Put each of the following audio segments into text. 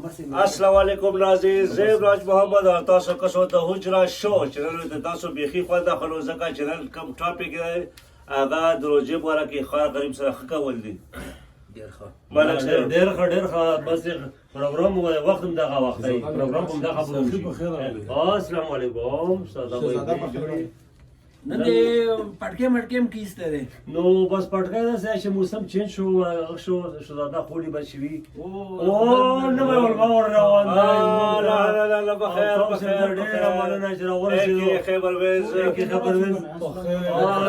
السلام علیکم ناظرین زه راج محمد او تاسو کسو ته حجره شو چینل ته تاسو بيخي خواده خلو ځکه چینل کم ټاپک دی هغه د روزې باره کې خار غریب سره ښه کول دي ملک صاحب ډېر ښه بس پروګرام وخت هم دغه وخت دی پروګرام هم دغه به السلام علیکم ساده نن دې پټکې مټکې هم کیسته دی نو بس پټکې دا چې موسم چینج شو شهزاده خولی بچوي او نو ور روان دی لا بخیر ډېر مننه چې راورسېدو خبر ویز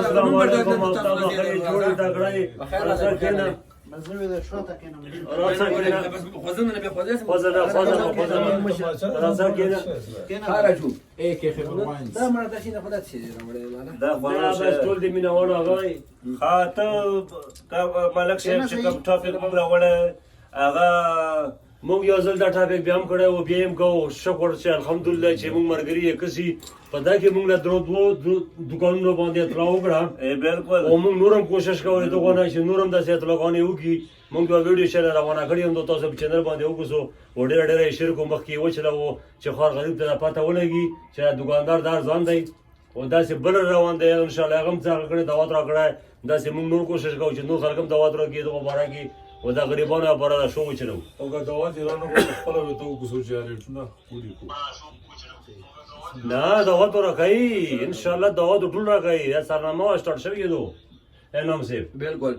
السلام علیکم تاسو خیر جوړ دا غړای بخیر سره کېنه مزوی د شو تا کنه راځه کېنه خوځنه به خوځه راځه کېنه خارجو کې خبر وایي دا مړه د شي نه خدای شي راوړل دا بس ټول دې مینه وړه غوي خاطر ملک صاحب چې کوم ټاپک موږ راوړل هغه مونږ یو ځل دا ټاپک بیا هم کړی او بیا یې هم کوو شکر چې الحمدلله چې مونږ ملګري یې کسي په دا کې مونږ له دوه دوکانونو باندې اطلاع وکړه بالکل او مونږ نور هم کوشش کوو دغه نه چې نور هم داسې اطلاعګانې وکړي مونږ یو ویډیو چینل روانه کړې هم د تاسو په چینل باندې وکړو او ډېر یې شیر کوو مخکې یې وچلوو چې خار غریب ته پته ولګي چې دوکاندار دار ځان دی او داسې بل روان دی انشاءالله هغه هم څه هغه کړی دعوت راکړی داسې مونږ نور کوشش کوو چې نور خلک هم دعوت راکړي دغه باره کې و دا غریبانو لپاره دا شو وچلو او که دعوت ایرانو کو خپل وته کو سوچ یاري نه پوری کو نه دعوت راکړي ان شاء الله دعوت ټول راکړي دا سرنامه سٹارټ شوی دو انم سیف بالکل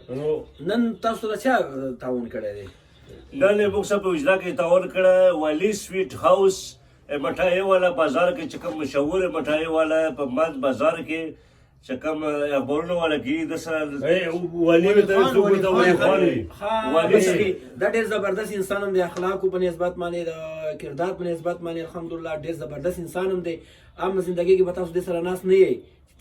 نن تاسو ته څه تعاون کړی دی نن موږ سره په اجرا کې تعاون کړی والی سویټ هاوس مټای والا بازار کې چې کوم مشهور مټای والا په مد بازار کې چې کوم بورنو والا کې د سره ولی ته څوک ته وایي والی دا ډېر زبردست انسان هم دی اخلاقو په نسبت باندې د کردار په نسبت باندې الحمدلله ډېر زبردست انسان هم دی عام زندگی کې به تاسو دې سره ناس نه یې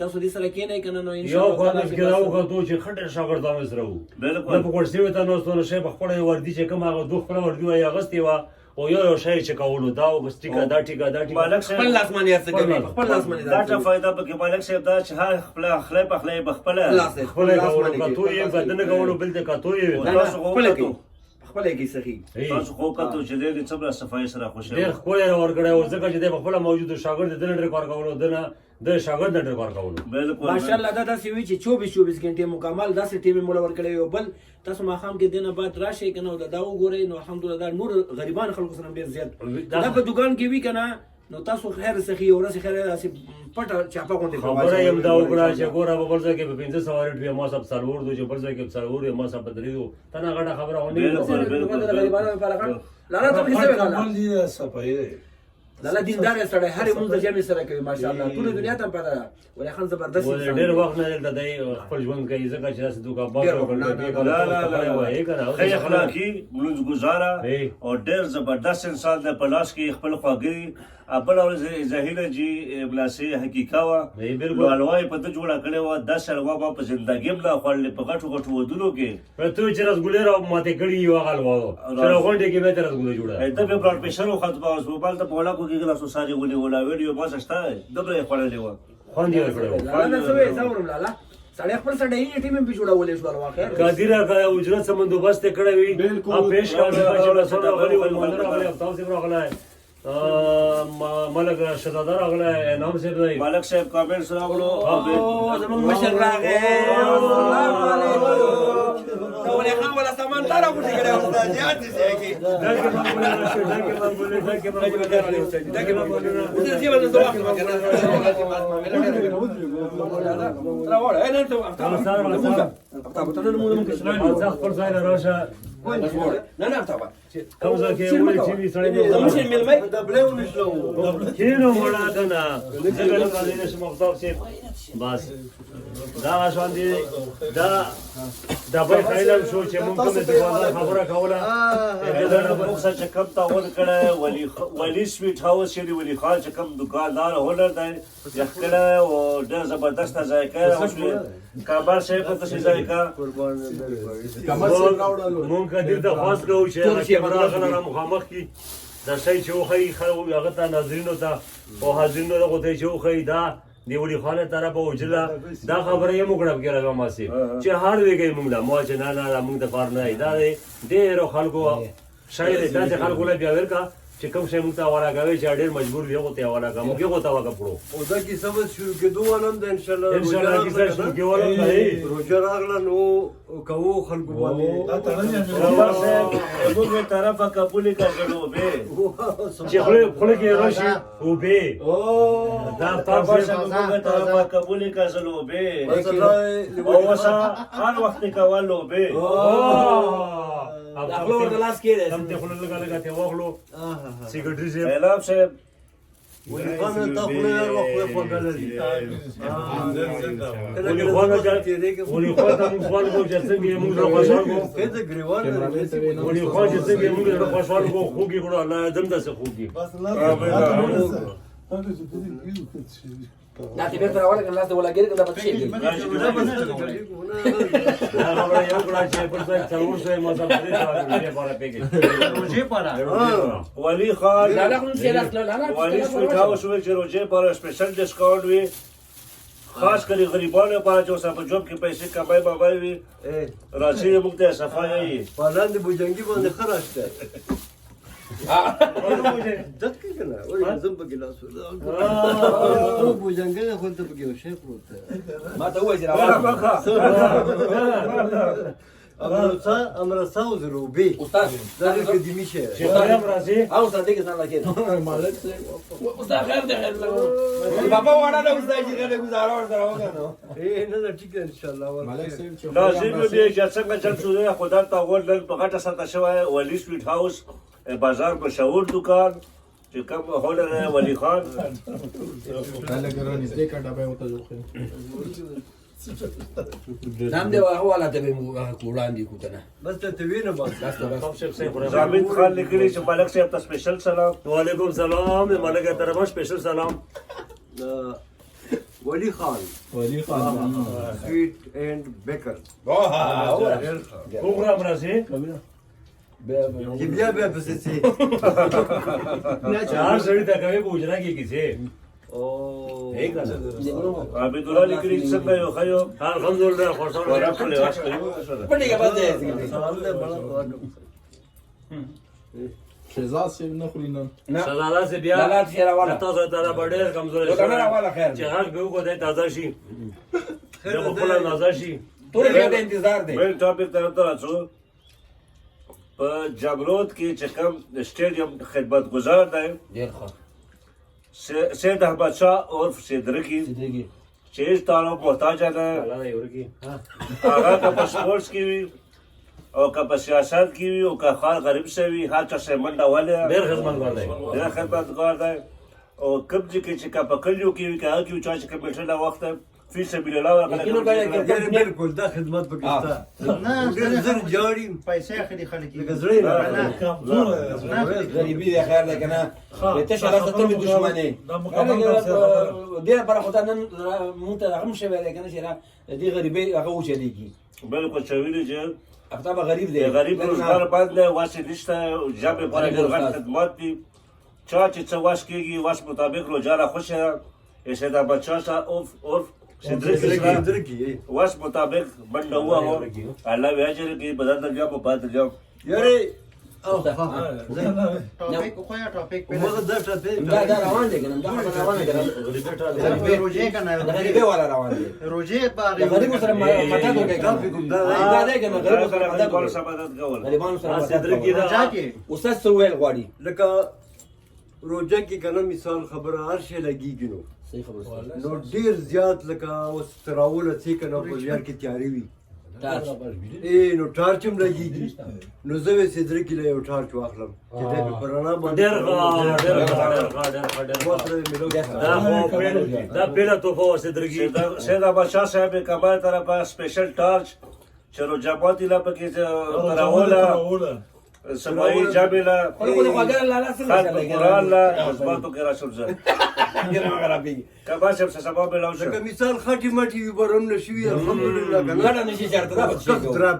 تاسو دې سره کېنئ که نه نو یو خواته کې دا وکړو چې ښه ډېر شاګردانو سره وو بالکل په کورسي ته نو ستونه شی په خپله وردي چې کوم هغه دوه خپله وردي وایي اغوستې وه او یو شی چې کولو دا ټیکه دا ټیکه دا ټیکه مالک خپل لاس باندې هر څه کوي خپل لاس باندې دا څه فائدہ پکې مالک صاحب دا چې هر خپل خپل په خپل بخپله خپل کولو کتو یې بدن کولو بل ته کتو یې تاسو خپل کې صحیح تاسو خو کتو چې دې څومره صفای سره خوشاله ډېر ښکلی ورکړی او ځکه چې دی په خپله موجودو شاګرد د ډېر کار کولو د شاګرد ډېر کار کولو بالکل ماشاءالله دا داسې وي چې 24 غنټې مکمل داسې ټیم مولا ورکړی یو بل تاسو ماښام کې دینه بعد راشئ که نه دا وګورئ نو الحمدلله دا نور غریبان خلکو سره ډېر زیات دا په دوکان کې وي که نه نو تاسو خیر سخي او ورځ خیر داسې پټه چاپه غوندې خبره یې هم دا وکړه چې ګوره په بل ځای کې په 500 ریټ وي ما صاحب څلور دو چې بل ځای کې څلور ما صاحب په درې دو ته نه غټه خبره صفای لاله دیندار سره هر موږ د جامع سره کوي ماشاءالله ټول دنیا ته پته ولې خان زبردست ډېر وخت نه دلته دی خپل ژوند کوي ځکه چې داسې دوکان باز ښه اخلاقي ملوز ګزاره او ډېر زبردست انسان دی په لاس کې خپل خواږه بل ورځ ظاهره جي بلاسي حقیقه وه نو حلوا یې په ده جوړه کړې وه داسې حلوا ما په زندګي هم نه خوړلې په غټو غټو ودونو کې ته چې رسګولې را ماتې کړي یو هغه حلوا چې غونډې کې به ته رسګولې جوړه ده بیا بلډ پرېشر وخت په هسپتال ته په وړاکو کې ګلاسو ساري ونیوله ویډیو بس شته دومره یې خوړلې وه خوند یې ورکړی سړی خپل سره ډېرې ټیم هم جوړولی شو الوا خیر قادره اجرت څه بندوبست یې کړی وي پېش کړی چې راغلي وي مندر راغلی افتاب صاحب راغلی ملک شهزاده راغلی انعام صاحب دی ملک صاحب کامنټس راغلو زموږ مشر راغی السلام علیکم ولې خان ولا سامان تا راغوټې کړی استاد زیات دي ځای کوم ځای کې وایي چې وي سړی کینو وړه که نه ځکه نه باندې نشم افتاب صاحب بس دا شان دي دا به خیلم شو چې مونږ کومې دکاندار خبره کوله موږ سره چې کوم تعاون کړی ولی سویټ هاوس چې دی ولی خان چې کوم دکاندار هنر دی یخ کړی او ډېر زبردسته ذایقه کابل صاحب ته څه ذایقه مونږ دې ته خواست کوو چې کیمرا سره مخامخ کړي دا شی چې وښیي هغه ته ناظرینو ته او حاضرینو هغو ته چې وښیي دا د ولی خانه طرفه وجله دا خبره یې موږ کړه کېږه ماسي چې هر ویږي موږ لا ما چې نه موږ د کار نه دا ډېرو خلکو شاید داسې خلکو له بیا ورکا چې کوم شی موږ ته حواله کوي چې ډېر مجبور یو ته حواله کوم موږ یو ته حواله کړو او دا کیسه به شروع کېدو ولم د ان شاء الله کیسه شروع کېولم دی روزه راغله نو کوو خلکو باندې نوبر صاحب موږ طرفه قبول کړو به چې خله کې راشي او به دا تاسو موږ طرفه قبول کړو به او وسه هر وخت کولو به خپل ورته لاس کې دی هم ته خپل لګا ته واخلو سیکرټری صاحب اعلان صاحب ولې خانه ته خو یې وخت په غلطي ولې خوانا ولې خوانا موږ خپل کو چې څنګه موږ له خوشحال کو کته ګریوان ولې خوانا چې څنګه موږ له خوشحال کو خوږي ګړو الله دم داسه خوږي دا ته بیرته راوړل کنه لاس ته ولاګیر کنه پاتې شي دا خبره یو کړه چې پر ځای څلور سوی مطلب دې ته پاره پیګي روجه پاره ولی خان لا لا خو نشي لاس لا لا ولی سویټاو شو چې روجه پاره سپیشل ډیسکاونټ وي خاص کری غریبانو لپاره چې اوسه په جوب کې پیسې کمای بابای وي راځي موږ ته صفایي پالان د بوجنګي باندې خراشته دقیق کنه وای زم په ګلاس او بوجنګي خو ته په کې شي پروت ما ته وایي راوړل امر ساوز روبي استاد دا کې دې میشه چې خیام راځي او استاد دې څنګه لګید استاد خیر دې خیر بابا وړا نه استاد چې غره گزاره ورته راوګنو نه ټیک ان شاء الله لازم دی چې څنګه چل شو خدای ته ورل په غټه سره شوی ولی سویټ هاوس بازار په شاور دکان چې کوم هولر ولی خان نام دې حواله ته به وړاندې کو کنه بس ته وینم بس زامین خان لیکلی چې ملک صاحب ته سپیشل سلام وعلیکم سلام ملک طرفه سپیشل سلام ولی خان سویټ اینڈ بیکر وګورم راځي چې بیا پسې سي چار سړی ته کوي بوجنا کې کیسه او ایک راځه عبد الله لیکلی څنګه یو خیو الحمدلله خوشاله ورا په لواس کوي پټي کې باندې سلام دې بڑا شهزاد صاحب نه خوري نن شهزاده سے بیا لا لا راوړل تاسو ته ډېر کمزور یو کنه راوړل خیر چې هغه به وګورئ تازه شي خیر خپل تازه شي ټول یو انتظار دی بل ټاپک ته راځو په جبروت کې چې کوم سټیډیم خدمتګزار دی ډیر ښه سید احمد شاه عرف سیدرکی چې هیڅ تعلق محتاج نه الله دې ورکی هغه که په سپورټس کې وي او که په سیاست کې وي او که خال غریب شي وي هر چا سره منډه ولې ډېر خدمتګار دی ډېر خدمتګار دی او کوم چې چې کا په کلیو کې وي که هغه کې چا چې کمپیوټر لا وخت فی سبیل الله بالکل دا خدمت پکې نه زر جوړی پیسې اخلي خلک لکه زړه غریبی دی خیر دی کنه ته شرط ته دښمنه ډیر پر خدای نن مونږ ته هم شوی دی کنه چې دې غریبی هغه وچلیږي بالکل چویلی چې افتابه غریب دی غریب روزګار باندې واسه نشته جامې پر غټ خدمات دي چا چې څه واش کېږي واش مطابق روزانه خوشه ایسه دا بچا سا اور درکی واش مطابق بنده ہوا ہو اللہ ویاجر کی بدل درجہ په پات درجہ یاره ټاپک خو یا ټاپک وګړه دا ټاپک دا روان دی کنه دا روان دی روجه کنه غریبی والا روان دی روجه باغ غریب سره مدد وکړي دا دی کنه غریب سره مدد کول وکړي سبادت کول غریبانو سره مدد صدرکی دا استاد سویل غواړي لکه روزه کې کنه مثال خبره هر شي لګیږي نو صحیح خبره نو ډیر زیات لکه اوس تراول چې کنه په ځار کې تیاری وي نو ټارچ هم لګیږي نو زه به سیدر کې له یو ټارچ واخلم چې دا په پرانا باندې ډېر دا پیله توفه صدرکی سیدا بادشاہ صاحب کمال طرفه سپیشل ټارچ چلو جماعتي لا پکې تراوله سمای جابلا قرآن لا مثبتو کې راشم زه کبا شب سبا به لاو لکه مثال خټي مټي وي برون نشوي الحمدلله کنه ګټه نشي چارته دا درب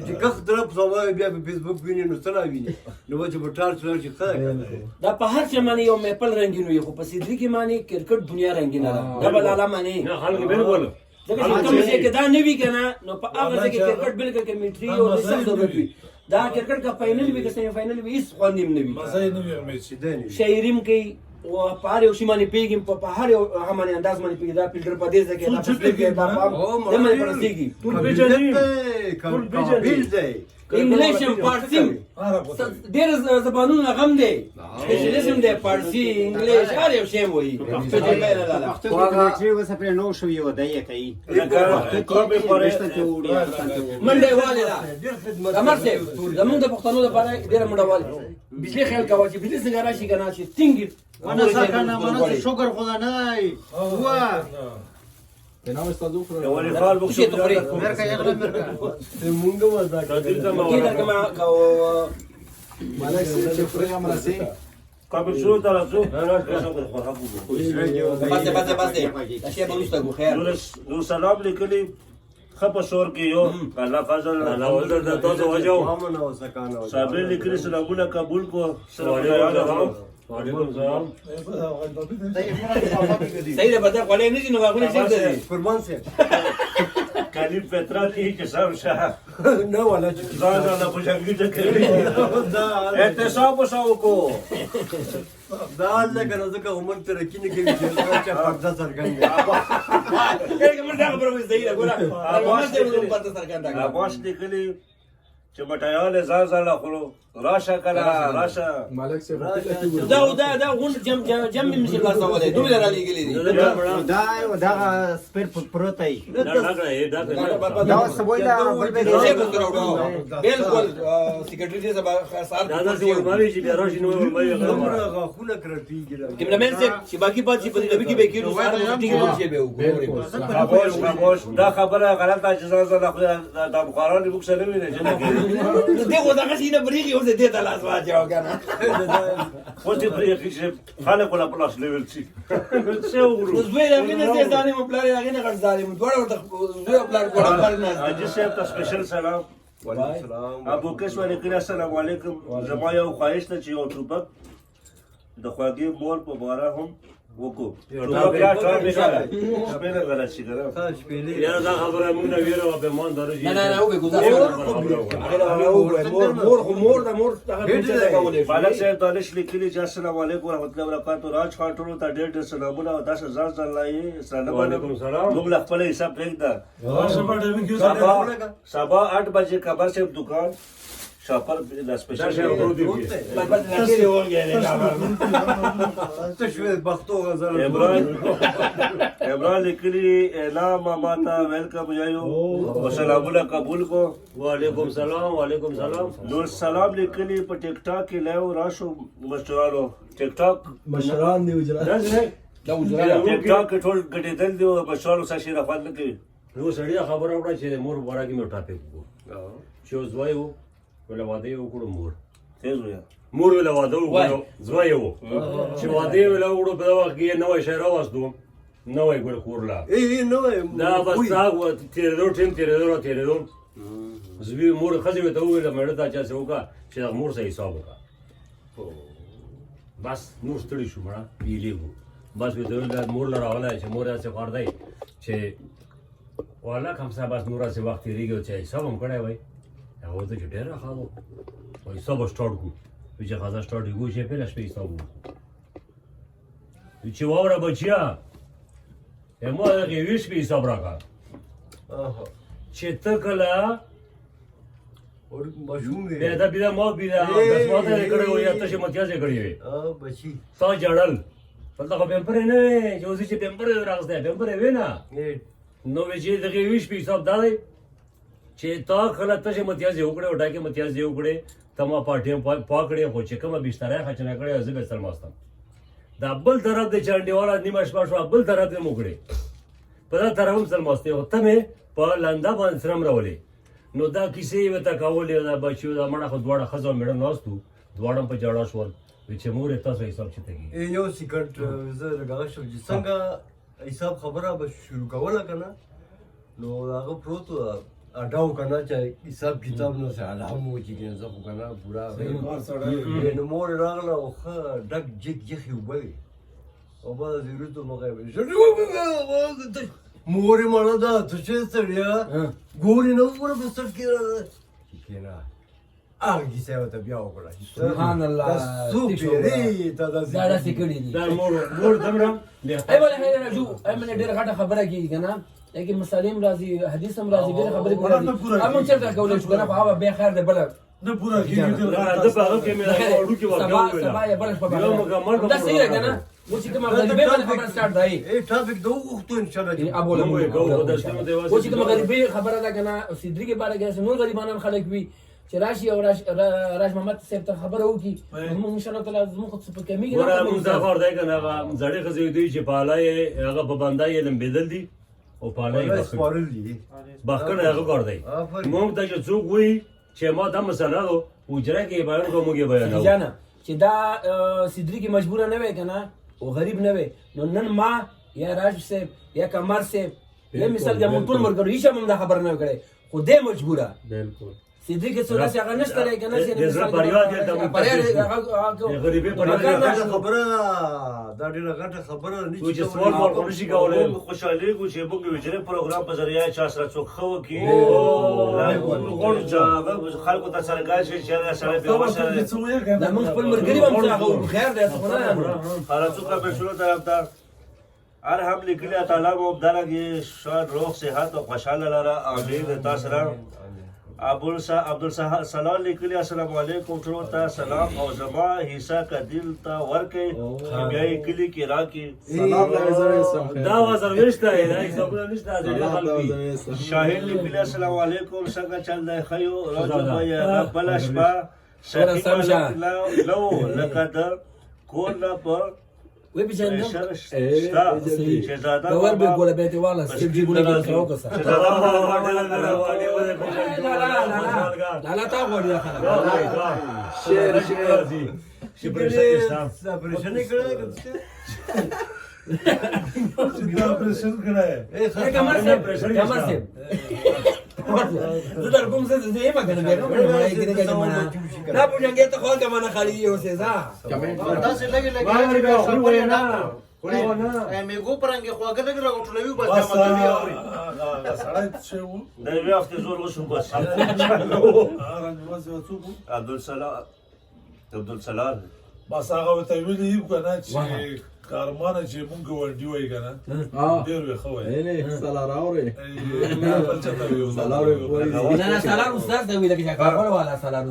چې کخ درب سبا بیا په فیسبوک ویني نو څه ویني نو چې په ټارچ لري خیر دا په هر څه باندې یو میپل رنگین وي خو په سیدری کې باندې کرکټ دنیا رنگین ده دا بل عالم باندې نه خلک بالکل دا کوم څه کې دا نه وی کنه نو په هغه ځای کې کرکټ بالکل کې میټري او څه ضرورت وي دا کرکټ کا فائنل وی که سیمی فائنل وی هیڅ خوند نه وي مزه یې نه وي میچ شاعریم کوي او په هر یو شي باندې پیږي په هر یو هغه باندې انداز باندې پیږي دا فیلډر په دې ځای کې دا فیلډر کې دا پام د باندې پرستېږي قابل دی انګلیش هم فارسی ډېر زبانونه غم دی سپیشلیزم دی فارسی انګلیش هر یو شی وایي په دې بیره لاله واغاتری وسه پر نو شو یو دای کوي منډه والے دا امر سه زمونږ د پښتنو لپاره ډېر منډه والے بجلی خیال کاوه چې بجلی څنګه راشي کنه چې څنګه وانا ساکنه وانا شکر خدا نه هوا ولی خال بخشو مرکا یغلا مرکا مونږ وځه کله کما کو قبل شروع ترازو بس اشیاء بلوسته کو خیر نور سلام لیکلی خپ شور کې یو الله فضل الله ولر د تاسو وجو امن او سکانه صابر لیکلی سلامونه قبول کو وعلیکم السلام صحیح ده بده قولې نه دي نو غوښنه چیرته دي قربان سي کلی فترات کې سب شاه نه ولا ځان نه پوښتنه کوي احتساب وساو کو دا لکه ځکه عمر ترقی نه کوي چې پرده څرګند یې کوم دا خبره وې صحیح ده ګوره اواز دې نو پته څرګنده اباس لیکلی چې مټایال ځان خلو راشه کلا راشه مالک سے دا غون جم مشي خلاص وله دوی را لګلې دي دا یو دا سپیر پروتای دا دا سبوی دا بل به بالکل سیکریټری دې سبا خاص دا دا څه ورماوي چې بیا راشي نو ورماوي عمره خونه کرټیږي کیمرامین چې باقي پات چې په دې کې به کېږي سره ټینګ شي به خاموش دا خبره غلطه چې ځان د بخارا لیک سره نه ویني دغه دا غشي نه بریږي او دې ته لاس واچو کنه خو دې پرې چې خلک ولا پلاس لیول شي څه ورو زوی دا مینه چې ځانې مو پلار هغه نه غړ ظالم دوړ ورته زوی پلار کوړه پر نه اجي صاحب ته سپیشل سلام وعلیکم السلام ابو کس وعلیکم السلام علیکم زما یو خواهش ته چې یو ټوپک د خواږي مور په باره هم وکړو ټوپک یا ټار میګا سپینه غلط شي ګره تاسو پیلې یا دا خبره موږ نه ویره به مان درو نه نه او به گزار مور دا مور هغه څه کولې مالک صاحب دانش لیکلی چې السلام علیکم ورحمۃ اللہ وبرکاتہ راج خان ټولو ته ډېر ډېر سلامونه او 10000 ځلای سلام وعلیکم السلام موږ خپل حساب پرېږده سبا 8 بجے خبر صاحب دکان شاپر د سپیشل بس لکه وګورئ تشوي بختو غزل عمران لیکلی اعلام ماتا ویلکم یایو سلامونه قبول کو وعلیکم السلام نور سلام لیکلی په ټیک ټاک کې لایو راشو مشرانو ټیک ټاک مشران دی وجرا دا وزرا ټیک ټاک ټول ګټېدل دی او مشرانو سره شي رفاند نه کوي نو سړی خبره وکړه چې مور بارا کې مې ټاپک وو چې زوی وو ولا واده یو کړو تیز ویا مور ولا واده وو زوی وو چې واده ولا وړو په وخت کې نوې شهر واستو نوې ګل کورلا ای نو دا بس هغه تیرېدو زوی مور خځې ته وویل مړه دا چا څوکا چې مور سره حساب وکړه بس نور ستړي شو مړه ویلې بس وی ته مور لراغله چې مور یې څه کار دی چې والا کوم څه بس نور څه وخت تیریږي چې حساب هم کړی وای هغه ته چې ډېر راخاله وای حساب سٹارټ کو چې خاصه سٹارټ یو چې په لښپې حساب چې واره بچیا امو هغه ویش په حساب راکا چې تکلا اور مشهور بیا دا بیا ما بیا بس ما ته کړو یا ته چې متیازه کړی وي بچی تا جړل فلته خو پیمپر نه وي چې اوس چې پیمپر راغسته پیمپر وینا نو چې دغه ویش په حساب دای چې تا خلک ته چې متیازه وکړي وټا کې متیازه وکړي تما پارټي پاکړې خو چې کومه بستر خچنه کړې زه به سلماستم دا بل طرف د چانډي والا نیمه شپه شو بل طرف ته موکړي په دا طرف هم سلماسته او ته مې په لندا باندې سرم راولې نو دا کیسې وته کولې دا بچو دا مړه خو دواړه خزو مړه ناستو دواړه په جړا شول چې مور تاسو حساب چته یو سیکرټ زه لګا شو چې څنګه حساب خبره به شروع کوله کنه نو هغه پروت اډاو کنه چې حساب کتاب نو سره علامه و چې زه خو کنه پورا نو مور راغله او ښه ډک جګ جخي وبوي او با زیرو مغه مور مړه دا ته چې سړیا ګوري نو ور په سر کې کینا هغه کیسه ورته بیا وکړه سبحان الله څو پیری ته دا داسې کړي دي دا مور دمره ای ولا هي راجو ای من ډېر غټه خبره کیږي کنه لیکن مسالم راځي حدیث هم راځي ډېر خبرې کوي امون چرته کولای شو کنه په هغه به خیر ده بل نه پورا کیږي دا په هغه کې مې راوړو کې ورګاو سبا یا بل شپه یو مکمل دا صحیح ده کنه و چې کوم غریبې باندې خبره سٹارټ دی ای ټاپک دو وختو ان شاء الله ابو له موږ کوو د شنو دیوال و چې کوم غریبې خبره ده کنه سیدری کې باره کې نور غریبانان خلک وي چې راشي او راج محمد صاحب ته خبره وکي موږ ان شاء الله تعالی زموږ خود په کمی ګوره موږ دا خبر دی کنه هغه زړې خزې دی چې پالای هغه په باندې علم بدل دي او پالای سپارل دي بخکنه هغه کار دی موږ ته چې څوک وي چې ما دا مسله ده وجره کې بیان کوم کې بیان جانا چې دا سیدری کې مجبور نه وي کنه او غریب نه وي نو نن ما یا راج صاحب یا کمر صاحب یا مثال د مونږ ټول مرګرو هیڅ هم دا خبر نه کړي خو دې مجبوره بالکل سیدری کې څه هغه نشته لري کنه چې مثال پریواد دې ته غریبې پریواد خبره دا ډیره غټه خبره نه چې سوال مور کوم شي کولای خوشحالي کو چې موږ ویجرې پروګرام په ذریعہ چا سره څوک خو کی غوړ چا خلکو ته سرګار شي چې سره په وسره دا موږ خپل مرګري هم څنګه خیر دی څه نه هر څوک په شروع طرفدار هر هم لیکلی تعالی مو درګي شاد روح صحت او خوشاله لاره امین تاسو سره عبدالسلام لیکلی السلام علیکم ټول ته سلام او زما حصہ کا دل تا ورکه بیاي کلی کی راکی دا وزر نشته دا حساب نشته دا خلک شاهد لیکلی السلام علیکم څنګه چل دی خيو راجو بیا بلش با لو لقد كنا په وی بجنده شتا شهزاده ور به ګوله به ته والا سټیپ جی ګوله کې راو کسا لا لا تا غوړي خلک شعر سپریشن کړه پرشن کړه کمر سے زه در کوم څه زه یې مګنه به کوم نه کېږي چې معنا دا پوجنګ ته خو کوم نه خالي یو څه ځا تاسو لګي لګي میګو پرنګ خواګه لګي راغټلوي بس دا مطلب اوري سړی چې و د وخت زور وشو بس عبدالسلام بس هغه ته ویلي یو کنه چې کارمانه چې مونږ ورډي وای کنه ډیر وی خو نه سلام راوړې نه بچته وی سلام نه سلام استاد دی ویل کې کار والا سلام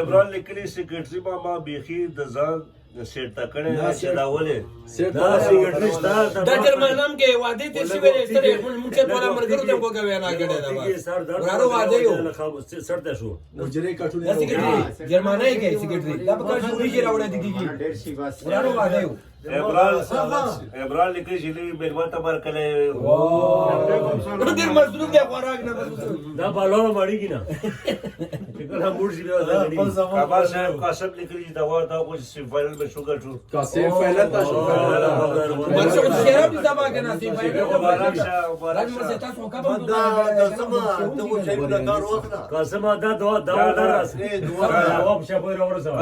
ابران لیکلی سیکرټری ماما بیخي د ځان سیټ تکړه چې دا ولې دا سیګریټ نشته دا جرمنام کې واده ته سی ویل ستړي مونږ ته ولا مرګرو ته وګه وینا کړه دا ورارو واده یو سرته شو وجرې کټونه سیکرټری جرمنای کې سیکرټری دا په کار شوري چې راوړې دي ډېر شي بس ورارو واده یو ابران لیکلی چې میرمن تبر کله ډېر مصروف دی خوراک نه بس دا بالو ماړی کی نه کله موږ شي بیا کمال صاحب قاسم لیکلی چې دوا دا کو چې فائنل میں شوګر شو کاسه فعلا تاسو مرشد شهرام دي تبا کنه سی مبارک شه راج مرشد تاسو کا په دا سما ته و چې دا کار وکړه قاسم دا دوا راس جواب شه په ورسره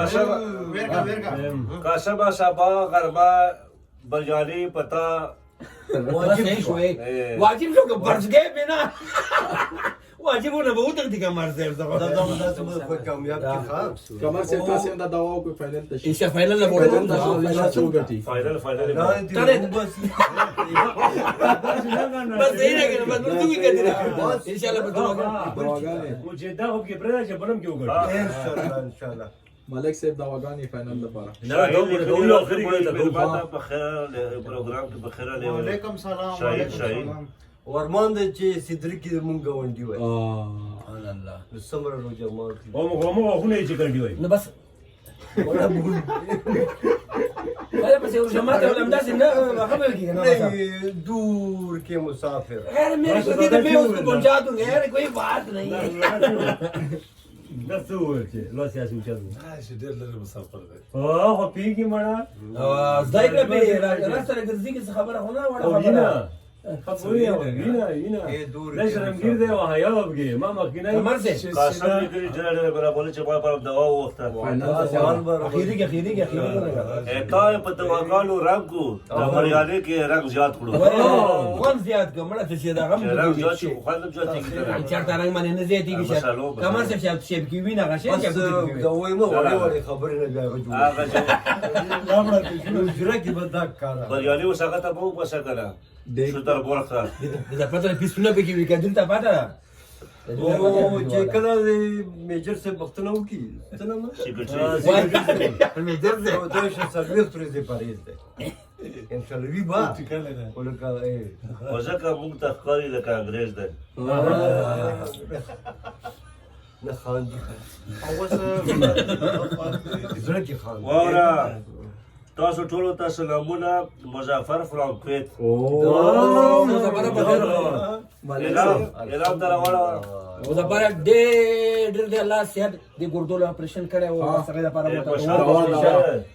قاسم صاحب غربا بلجانی پتا واجب شوي واجب شو برزګې بنا واجبونه به وته دي کمر زر دا څه په کامیاب کې خام کمر سے تاسو دا دوا کو فائنل ته ان شاء فاینل نه وړو تاسو وګټي فائنل بس یې نه کنه بس دوی کوي ان شاء الله به دواګانې مجھے دا خو کې پردا چې بلم کې وګړي ان شاء الله ملک صاحب دواګانې فائنل لپاره نه دا ټول اخري کې ته بخیر پروګرام کې بخیر علیه وعلیکم سلام شاهین ورمان د چې سیدری کې مونږ غونډي وای سبحان الله سمره رو جماعت هم خو نه چې کړی وای نو بس ولا بقول هذا بس يا جماعه ولا مداس نه خبر کې نه دور کې مسافر غیر میرے کو دې به اس کو پہنچا دوں غیر کوئی بات نہیں ہے دا څه وایي چې لو سیاسي وچلو چې ډېر لري مسافر دی او خو پیږي مړه زایګه به راځه ګرځي کې خبره هونه وړه خبره خبريه وینا ليش رمګیر دی او حیا وبګي ما مخکینه کمر سے قاسم لیکلي جنرال برابر چې ما پر دوا وخته اخیری تا په دواګانو رنګو د مریالې کې رنګ زیات کړو وان زیات کومه ته چې دا غم رنګ زیات شو خو خلک زیات کیږي چرته رنگ باندې نه زیاتې کیږي کمر سے شپ کی وینا غشه بس دا وای مو وړي خبرې نه بیا غوړ هغه چې جره کې بدا کار مریالې وساګه ته مو پسه کړه شو تر ورخه دا پته پیسونه به کې وی کدل ته پته او چې کله میجر سے بختنه وکي څنګه سیکریټری میجر سے او دوی چې سرویس ترې دې پاریز ده ان شاء الله وی با ولکه وځکه موږ ته ښکاري لکه انګريز دی نه خان زړه کې خان واورا تاسو ټولو ته سلامونه مظفر فرام کویت اعلان در واړه او دا پر ډېر الله صحت د ګردو اپریشن کړي او سره لپاره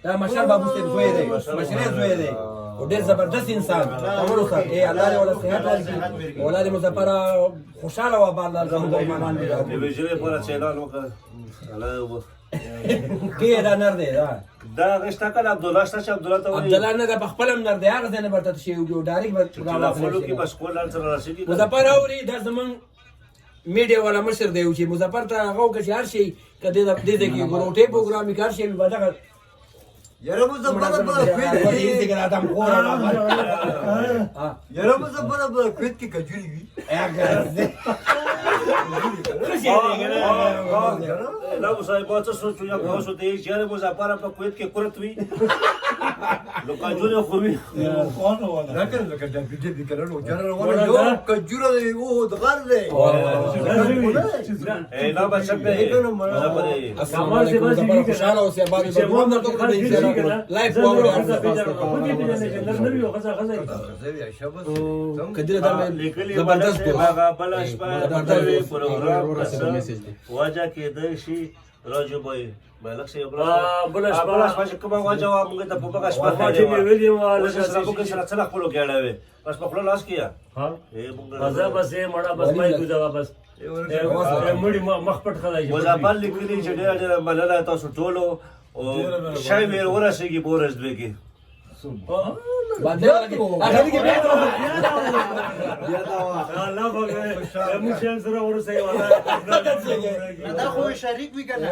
دا مشر بابو سے زوی دی مشر زوی دی او ډېر زبردست انسان امر وکړ اے الله دې ولا صحت ورکړي اولاد مظفر خوشاله و بار الله زموږ ایمان دې د ویجرې پر اعلان وکړ الله کې دا نر دی دا غشتا کله عبد الله شته چې عبد الله ته وایي عبد الله نه د خپلم نر دی هغه ځنه برته شی یو ډایرکټ لا فولو کې بس کول سره راشي مظفر اوري دا زمون میډیا والا مشر دی چې مظفر ته هغه کې هر شي کده د دې کې ګروټه پروګرام کار شي به دا یاره مو زبره به دې کې راځم خورا یاره مو زبره به کویت کې کجوري وي لا مصاحبات سوچو یا تاسو ته چې یاره مظفر په کویت کې قرت وي لو کجوري خو وي راکړه لکه دا دې دې کړه نو جره ولا یو کجوره دی او د غر دی لا بچک دی مظفر السلام علیکم زبر خوشاله او سیابان به دوام درته کوي لایف پاور کدی دا زبردست هغه بل شپه د پروګرام واجه کېدای شي راجو بای مالک سي بل شپه چې کومه واجه موږ ته په بغا شپه چې ویلي واله موږ سره څه خپل کېړاوي بس په خپل لاس کیا ها مزه بس مړه بس مې ګوزا بس مړی مخ پټ خلای مظفر لیکلي چې ډېر مننه تاسو ټولو او شای مې ورسېږي بورس دوی کې باندې هغه کې بیا الله بګه مو شان سره ورسې والا دا خو شریک وی کنه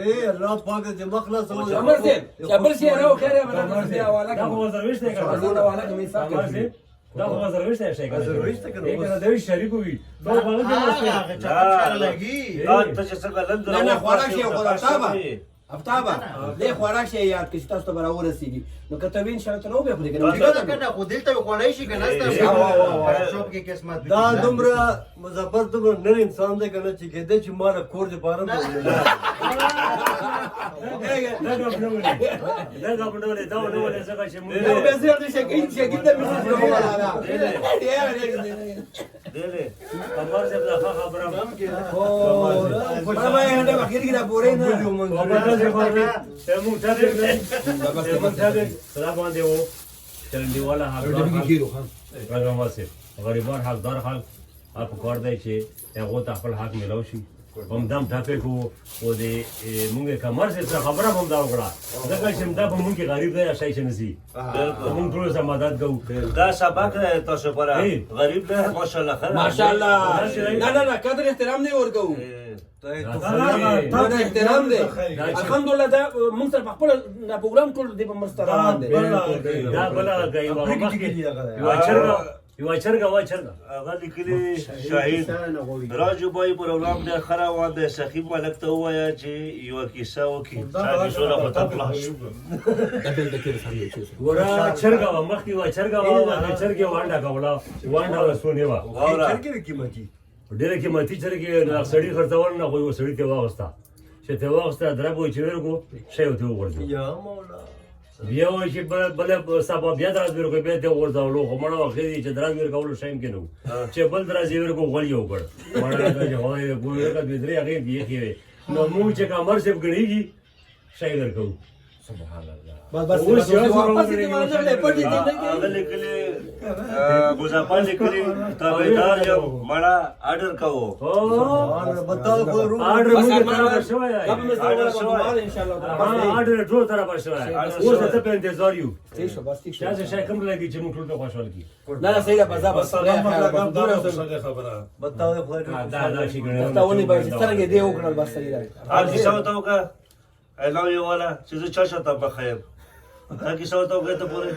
اے الله پاک دې مخلص او امر دې صبر سي راو خیره بنا دې حواله دا خو زرويش دی دا حواله کې می صاحب دا خو زرويش دی شي زرويش ته کنه دا دوی شریک وي دا باندې لګي دا ته څنګه لند نه نه خوراک یې خو افتابه دې خوراک شي یاد کې تاسو ته برابر رسیدي نو کته وین شرط نو به خو دې کنه خو دلته خوړای شي کنه شوب کې قسمت دا دومره مظفر دومره نر انسان دی کنه چې کېده چې مال کور دې پاره دا غوډولې دا ونه څنګه چې موږ به زیات شي کې دې مې دې خبر دې دا خبره او ما یې هنده وکړي کې دا پورې نه موږ ته سلام باندې وو چرندی والا حقدار راغم واسه غریبان حقدار خلک اپ کار دی چې هغه ته خپل حق ملو شي هم دم ټاپې کو او دې موږ کمر څه خبره هم دا وکړه ځکه چې دا په موږ کې غریب دی شای شنسي موږ ټول سره مدد کوو دا سبق تاسو پر غریب دی ماشاءالله خیر ماشاءالله نه نه نه قدر احترام نه ورکو دا احترام دی الحمدلله دا موږ سره خپل پروګرام ټول دې په مستران دی دا بل غي یو چرګه هغه لیکلي شاهد راجو بای پروګرام د خرا و د سخیب ملک ته وایا چې یو کیسه وکي چې سوره په تپلاش ورا چرګه مخکې و چرګه وانډه کولا وانډه سونی وا چرګه قیمتي ډېر قیمتي چرګه سړی خرڅول نه خو سړی ته واغستا چې ته واغستا دربو چې ورکو شی ته وګورځي یا مولا بیا وای چې بل سبا بیا درځ ورکو به ته ورځولو خو مړه وخت چې درځ ورکول شایم کې نو چې بل درځ ورکو غول یو کړ مړه چې هوای ګوره د درې هغه دی کې نو موږ چې کمر سیب غړيږي شی ورکو سبحان الله بس اوس یو واپس دې باندې نه پټې دي نه هغه لیکلي مظفر لیکلي تابعدار یم مړه آرډر کوو بتاو خو رو آرډر موږ طرف شوی دی دا به مې سره ان شاء الله آرډر ټول طرف شوی اوس ته په انتظار یو ٹھیک شو بس ٹھیک شو شاید شاید کوم لګي چې موږ ټول په خوشحال کی نه نه صحیح ده بس بس سلام علیکم دا څنګه خبره بتاو خو دا شي ګڼه دا ونی به څنګه دی وکړل بس صحیح ده هغه کیسه وته وکړه اعلان یې والا چې زه چا شته په خیر هغه کیسه وته وکړه ته پوره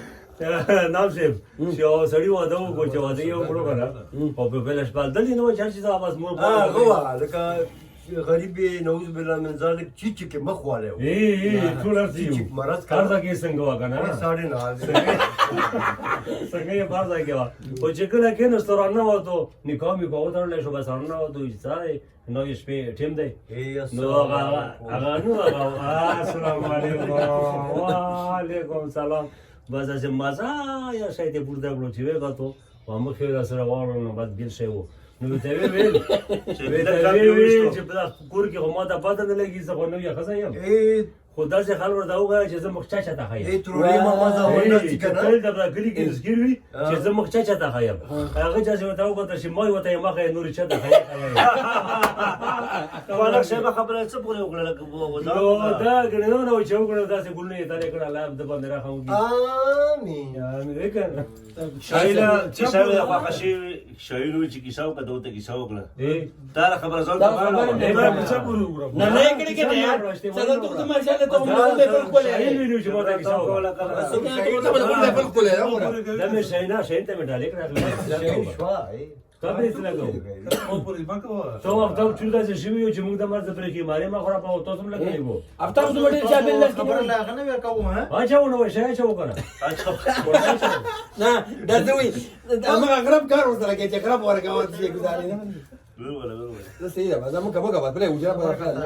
نام صاحب چې او سړی واده وکړ چې واده یې وکړو کنه او په بل شپه دلی نو چې دا بس مور هو لکه غریب نوز بالله من ذلك چیچ کې مخ والے ای ټول ارتیو مرض کار دا کې څنګه وکنه ساڑھے نال څنګه یې بار دا کې او چې کله کې نو ستورانه وته نکاح می کوو ترلې شو بس ورنه وته ځای نو یې شپې ټیم دی نو هغه نو السلام علیکم وعلیکم سلام بس از مزه یا شاید برده بلو چې وې غاتو و مخې را سره واره نو بعد بیل شی وو نو ته ویل چې په کور کې هم دا پته نه لګي زه نو یا خزه یم خدا سے خلور دا وګا چې زه مخچا چاته خایم ای تروري ما ما ونه چې کله دا کلی کې ذکر وی چې زه مخچا چاته خایم هغه چې وته وګا چې ما وته مخه نور چاته خایم والا شیبه خبره څه پوره وکړه دا ګڼو نو چې وګړو داسې ګولنې ته کړه لا د باندې راخوږي امين امين وکړه شایله چې شایله واقع شي شایله چې کیسه وکړه دوته کیسه وکړه دا خبره ځان ته نه څه پوره وکړه نه کړي کې نه یار څنګه ته ماشاءالله ته موږ به پر کولې ویډیو چې ما دا کیسه وکړه دا مې شاینا شاین ته مې ډالې کړه شوای تا به څه لګو خو پوره ما کوه ته او ته چودا چې شوی چې موږ د مرز پرې کې ماره ما خورا په تاسو لګې وو اب تاسو د وړي چا بل خبر لا غنه ورکوم ها اچھا ونه شای چې وکنه نه دا دوی هغه غرب کار ورته کې چې غرب ورکاوه چې گزارې نه زه صحیح ده زه مو کومه په پرې وجره په خاله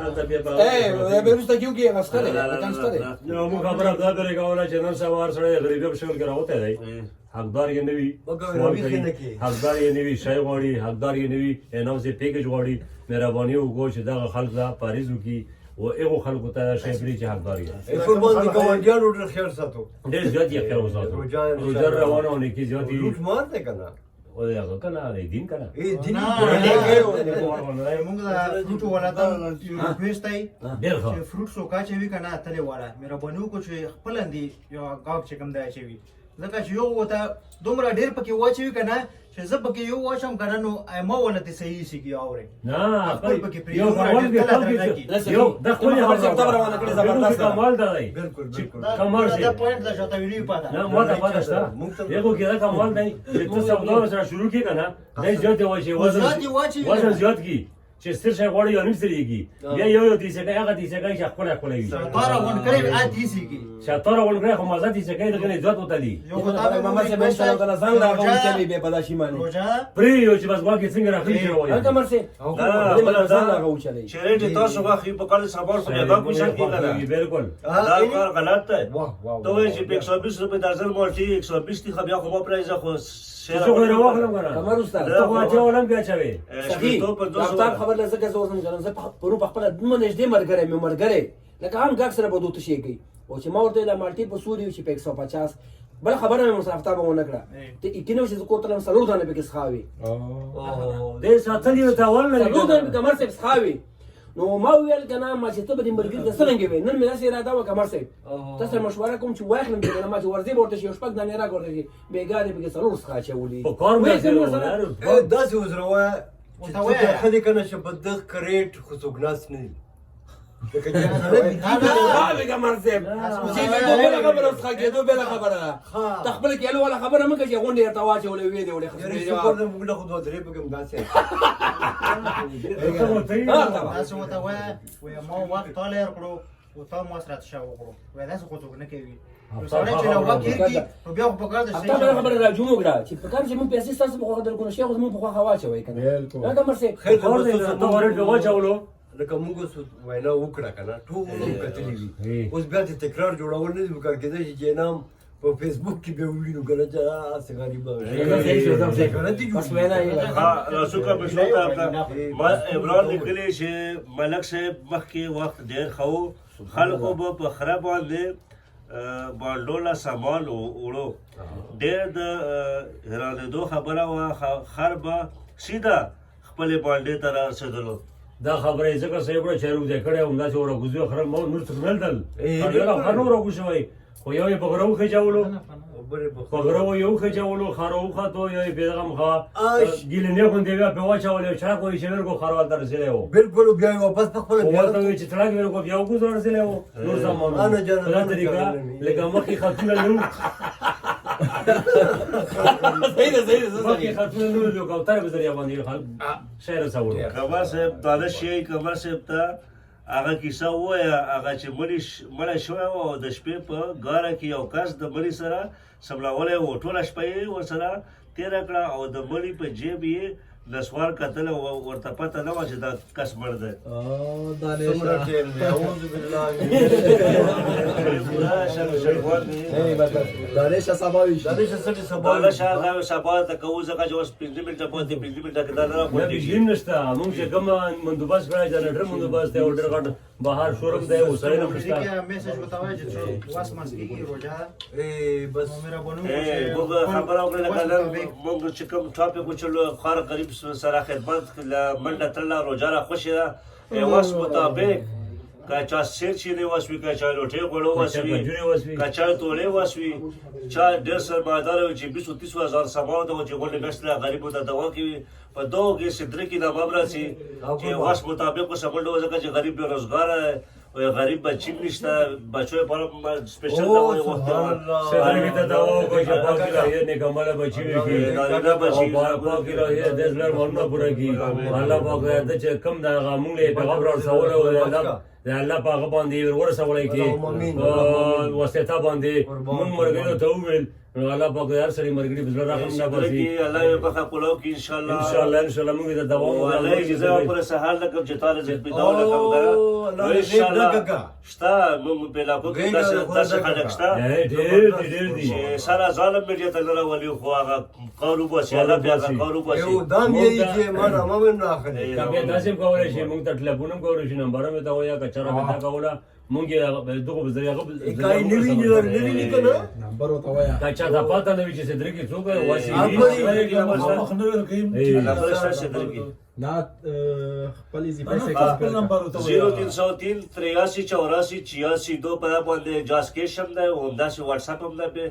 اے به رسته کیو کې غسکره کان ستاره نو موږ خبره دا درې کوله چې نن سوار سره غریب په شکل کې راوته دی حقدار یې نه وي حقدار یې نه وي شای غوړي حقدار یې نه وي نو سي پیکج غوړي مهرباني وکړو چې دا خلک لا پاریز وکي او هغه خلکو ته شای پری چې حقدار یې قربان دي ګاونډیانو ډېر خیال ساتو ډېر زیات یې خیال وساتو روزر روانونه کې زیاتې لوټ مار نه کنه او هغه کنه دین کنه ای دین موږ دا فروټ والا ته ریکوست ای ډېر ښه چې فروټ سوکا چې وی کنه تلې والا مهرباني وکړو چې خپل اندي یو غاګ چې کوم دی چې وی ځکه چې یو وته دومره ډېر پکې واچوي کنه چې زه پکې یو واچم کنه نو ما ونه ته صحیح سیږي اوري نه خپل پکې پری یو کمال دی یو د خپل خبر روانه کړی زبردست کمال دی بالکل بالکل کمال دا پوینټ دا شاته ویډیو پاته نه ما ته پاتہ شته یو کې دا کمال دی چې ته سودا سره شروع کی کنه نه زیات واچي وزن زیات کی چې ستر شي غوړی یو نیم سریږي بیا یو دې څنګه هغه دې څنګه چې خپل خپل وي تارا ون کړی اتی سیږي شاتره ون کړی خو مزه دې څنګه دغه زیات وتلی یو خدای ماما سے میں چلو کنه څنګه راغوم چې به پداشي مانی روزا پری یو چې بس واکه څنګه راخلی شي وایي هغه مرسه دې څنګه راغو چلی چې تاسو غوښي په کال سبا په هغه کوشش کیږي بالکل دا کار غلط دی واه واه ته چې 120 روپے درجن مورتي 120 دی خو بیا خو پرایز خو څه غوړ واخلم کنه کمر استاد ته واچو ولم بیا چوي صحیح ډاکټر خبر لزه که زور څنګه زه په خپل دمه نږدې مرګره مې مرګره لکه هم ګاک سره بده شي کوي او چې ما ورته لا مالټي په سوري چې په 150 بل خبره مې مصرفتا به ونه کړه ته کینو چې کو تلم سلو دانه به کې ښاوي او دې ساتلی ته ول نه سلو دانه کمر سے ښاوي نو ما ویل کنه ما چې ته به مرګ د څنګه وې نن مې داسې اراده و کمر سے تاسو مشوره کوم چې واخلم چې ما چې ورځي ورته شي شپږ دانه را ګورځي بیګاره به سلو ښه چولي په کار مې دا څه وزروه چې خدي کنه چې بده کریټ خو څوګناس نه هغه کمر سے چې بل خبره ښه کېدو بل خبره تخبل کې ولا خبره مګه چې غونډه ته واچو ولې وې دی ولې شکر دې موږ له خو دوه درې په کوم داسې تاسو وته وای ما وخت تولر کړو او تاسو مو سره تشاو کړو وای تاسو خو څنګه کوي سره چې نو وخت کېږي نو بیا په کار د تا خبره راځو موږ را چې په کار چې موږ پیسې تاسو په خاطر کو نشي خو موږ په خوا واچوي کنه دا کمر سے خیر اور دې ته ورته واچولو لکه موږ وینا وکړه کنه ټول کتلې وي اوس بیا ته تکرار جوړول نه وکړ کېدای چې نام په فیسبوک کې به وینو کنه چې اسه غریب بس وینا یې ها رسول کا بشو ما ابراهیم لیکلی چې ملک صاحب مخکې وخت ډیر خو خلکو په خراب باندې باندوله سامان وړو ډېر د حیرانېدو خبره وه خر به سیده خپلې بانډې ته رارسېدلو دا خبره یې ځکه صحیح کړه چې روږدی کړی و همداسې ورګوزي خره نور څه نه لیدل خر نه ورګو شوی خو یو یې په غره وخېجولو په غره یو خېجولو خر وخوتو یو یې بېدغه مخه ګیلنې غوندې بیا پرې واچولې یو چاک وایي چې ورګو خر هلته رسېدی و بالکل بیا یې واپس په خپله خو ورته وایي چې تړاک یې ورګو بیا وګوزو رسېدی و نور سامان په دا طریقه لکه مخکې خطونه نه وو مخکې خطونه نه وو د کوترې په ذریعه باندې خلک شی رسولو کمر صاحب دانش یې کمر صاحب ته هغه کیسه ووایه هغه چې مړی شوی و او د شپې په ګاره کې یو کس د مړي سره سملاولی و ټوله شپه یې ورسره تېره کړه او د مړي په جیب یې نسوار کتل او ورته پته نه وه چې دا کس مړ دی دانش سباویش دانش هغه سبا ته کوو ځکه چې اوس 5 منټه پاتې 5 منټه کې دا نه راپورتېږي نشته موږ چې کوم بندوبست کړی جنریټر بندوبست دی او ډېر غټ بهر شورم دی وسایل هم شته میسج وتاوای چې واس مسکی روجا بس میرا بنو موږ خبره وکړه لکه موږ چې کوم ټاپک وچلو خار قریب سره خدمت منډه تړله روجا را خوشې ده واس مطابق که چا سیر چیرې وسوي که چا لوټې غوړو وسوي که چا تولې وسوي چا ډېر سرمایه‌دار وي چې 20-30 هزار سامان ته چې غونډې میاشتې غریبو ته دوا کوي په دغو کې صدرې کې نامه راسي چې واس مطابق ورسره منډه وځکه چې غریب بېروزګاره غریب بچی نشته بچو پر سپیشل دوا یې وخته صدرې ته دوا وکړي چې پاکې راهي نیکمله بچي وکړي او پاکې راهي د زړه مونږ پوره کړي الله پاک دې چې کم د هغه مونږ یې پیغام راوړل او د الله په هغه باندې ورسولی کې واسطه باندې مونږ ملګرو ته وویل نو الله پاک هر سړي ملګري په زړه رحم نه باسي الله یې پخه پلو کې انشاءالله مونږ د دوا الله یې جزا پر سهار لکه چې تاره زه پیدا ولکم درا انشاءالله شتا مونږ په علاقو کې داسې خلک شته ډېر دي چې سره ظالم میډیا ته نه راولي خو هغه قارو باسي الله بیا هغه قارو باسي یو دام یې چې ما نامه نه اخلي کبه داسې کولی شي مونږ ته ټلیفون هم کولی شي نمبر مې ته ووایه که چېرې مې تا کوله مونږ یې دغو په ذریعه کای نه ویني که نه نمبر ورته وایه که چا ته پته نه وي چې صدرې کې څوک نه خپل اضافه خپل نمبر ورته وایه 0303 83 84 86 2 په باندې جاسکیش هم ده او همداسې واتساپ هم ده په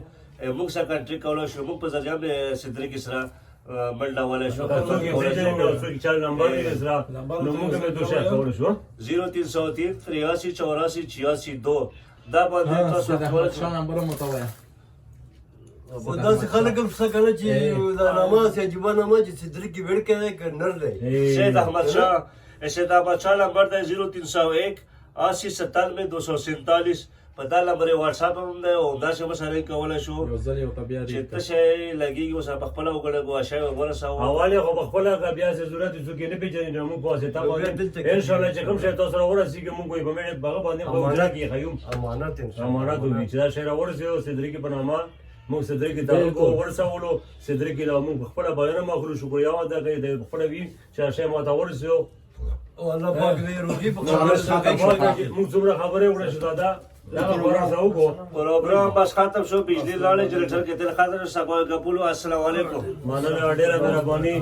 موږ سره کنټیکټ کولی شو موږ په ذریعه به صدرې کې سره منډه ولی شو 0303 84 86 2 دا باندې تاسو کولی شئ نمبر مته وایه خو داسې خلک هم شته که نه چې دا نامه عجیبه نامه چې صدرې کې ویړکی دی که نر دی سید احمد شاه نمبر دی 0301 80 97 247 په دا نمبر یې واتساپ هم دی او همداسې ورسره کولی شو یو ځل یې ورته بیا چې ته شی لګېږي اوس په خپله وکړه ګواشی ورسوه اول یې خو په خپله که بیا څه ضرورت وي څوک یې نه پېژني نو موږ په واسطه باندې انشاءالله چې کوم شی تاسو راورسېږي موږ یې په هغه باندې په اجرا کې ښیو امانت امانت وي چې دا شی راورسېدو صدرې کې په نامه موږ صدرې کې تعلق ورسولو صدرې کې موږ په خپله بیانه ماخلو شکریه ادا کوي د خپله وي چې دا شی ماته ورسېدو او الله پاک دې روزي په موږ څومره خبرې وکړې شو دادا پروګرام بس ختم شو بجلی لاړې جنریټر کې تل خاطر سبا ګپولو السلام علیکم مننه ډېره مهرباني